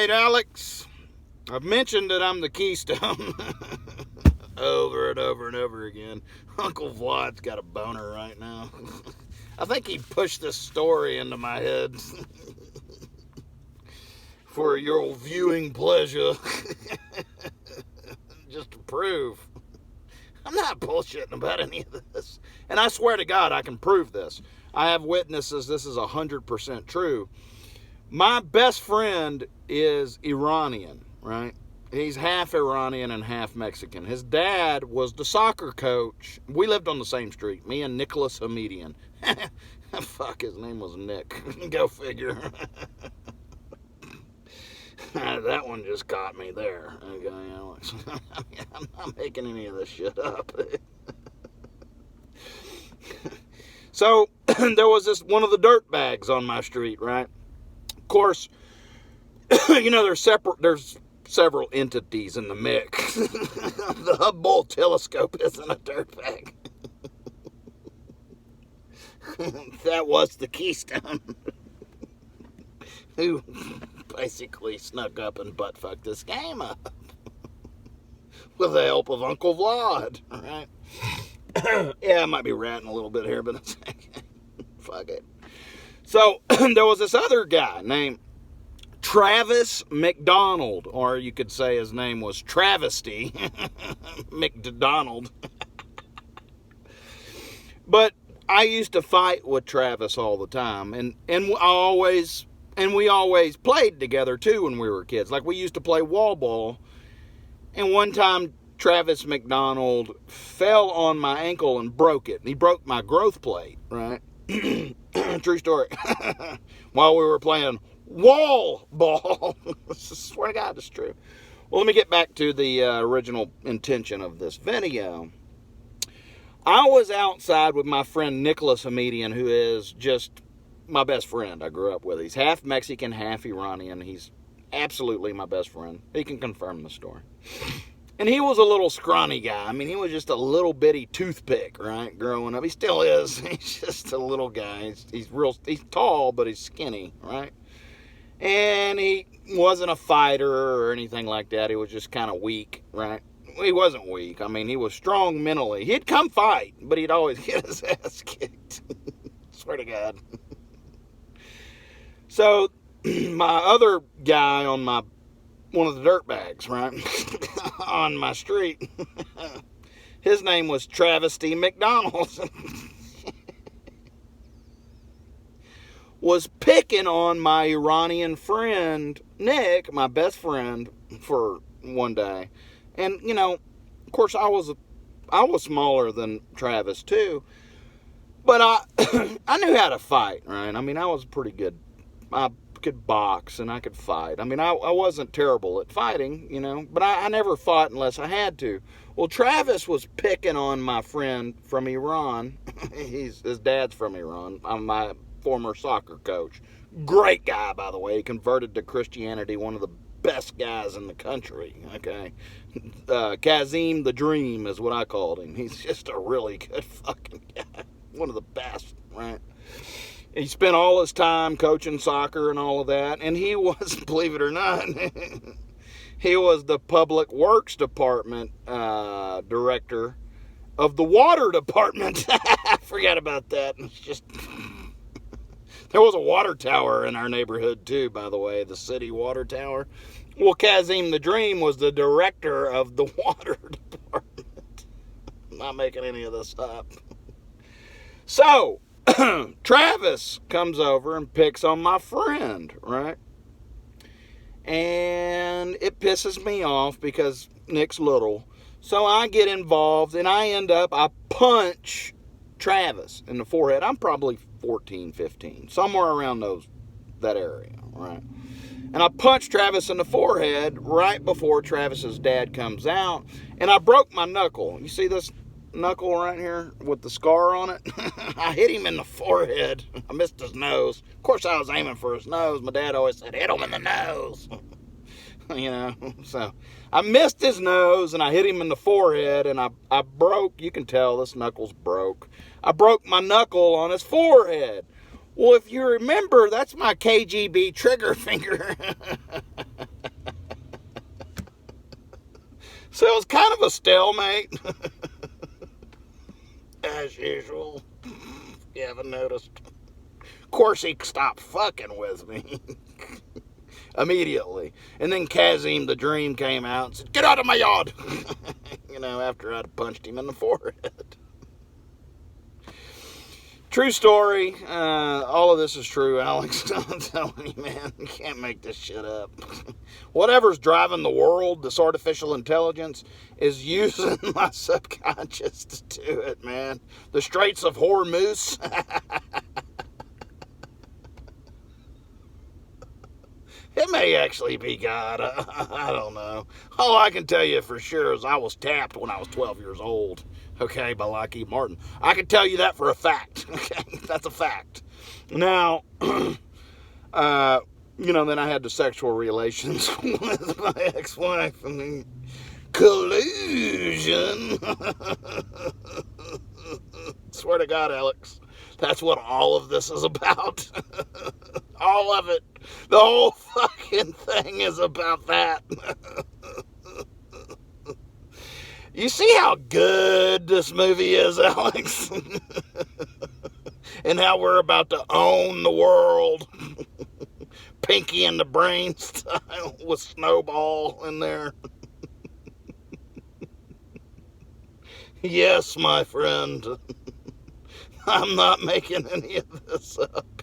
right, Alex. I've mentioned that I'm the Keystone over and over and over again. Uncle Vlad's got a boner right now. I think he pushed this story into my head for your viewing pleasure. Just to prove. I'm not bullshitting about any of this. And I swear to God, I can prove this. I have witnesses. This is 100% true. My best friend is Iranian, right? He's half Iranian and half Mexican. His dad was the soccer coach. We lived on the same street, me and Nicholas Hamedian. Fuck, his name was Nick. Go figure. That one just caught me there. Okay, Alex. I'm not making any of this shit up. So, there was this one of the dirt bags on my street, right? Of course, there's several entities in the mix. The Hubble telescope isn't a dirtbag. That was the Keystone. Who basically snuck up and butt-fucked this game up. With the help of Uncle Vlad, right? Yeah, I might be ratting a little bit here, but it's fuck it. So, there was this other guy named Travis McDonald, or you could say his name was Travisty McDonald. But I used to fight with Travis all the time, and we always played together too when we were kids. Like, we used to play wall ball, and one time Travis McDonald fell on my ankle and broke it. He broke my growth plate, right? True story. While we were playing wall ball. I swear to God, it's true. Well, let me get back to the original intention of this video. I was outside with my friend Nicholas Hamedian, who is just my best friend I grew up with. He's half Mexican, half Iranian. He's absolutely my best friend. He can confirm the story. And he was a little scrawny guy. I mean, he was just a little bitty toothpick, right, growing up. He still is. He's just a little guy. He's tall, but he's skinny, right? And he wasn't a fighter or anything like that. He was just kind of weak, right? He wasn't weak. I mean, he was strong mentally. He'd come fight, but he'd always get his ass kicked. Swear to God. So, my other guy on one of the dirt bags, right, on my street, his name was Travisty McDonald, was picking on my Iranian friend, Nick, my best friend, for one day. And, of course, I was smaller than Travis, too. But I knew how to fight, right? I mean, I was pretty good. I could box and I could fight. I mean, I wasn't terrible at fighting, but I never fought unless I had to. Well, Travis was picking on my friend from Iran. His dad's from Iran. I'm my former soccer coach. Great guy, by the way. He converted to Christianity. One of the best guys in the country, okay? Kazim the Dream is what I called him. He's just a really good fucking guy. One of the best, right? He spent all his time coaching soccer and all of that. And he was, believe it or not, he was the Public Works Department director of the water department. I forgot about that. It's just... There was a water tower in our neighborhood, too, by the way, the city water tower. Well, Kazim the Dream was the director of the water department. I'm not making any of this up. So, Travis comes over and picks on my friend, right? And it pisses me off because Nick's little. So I get involved and I punch Travis in the forehead. I'm probably 14, 15, somewhere around that area, right? And I punched Travis in the forehead right before Travis's dad comes out, and I broke my knuckle. You see this knuckle right here with the scar on it? I hit him in the forehead. I missed his nose. Of course, I was aiming for his nose. My dad always said, hit him in the nose. So I missed his nose, and I hit him in the forehead, and I broke, you can tell this knuckle's broke. I broke my knuckle on his forehead. Well, if you remember, that's my KGB trigger finger. So it was kind of a stalemate, as usual. You haven't noticed. Of course, he stopped fucking with me immediately. And then Kazim the Dream came out and said, "Get out of my yard!" After I'd punched him in the forehead. True story. All of this is true, Alex. I'm telling you, man. You can't make this shit up. Whatever's driving the world, this artificial intelligence, is using my subconscious to do it, man. The Straits of Hormuz. It may actually be God. I don't know. All I can tell you for sure is I was tapped when I was 12 years old. Okay, by Lockheed Martin. I can tell you that for a fact. Okay, that's a fact. Now, then I had the sexual relations with my ex-wife. I mean, collusion. Swear to God, Alex, that's what all of this is about. All of it. The whole fucking thing is about that. You see how good this movie is, Alex? And how we're about to own the world. Pinky in the Brain style with Snowball in there. Yes, my friend. I'm not making any of this up.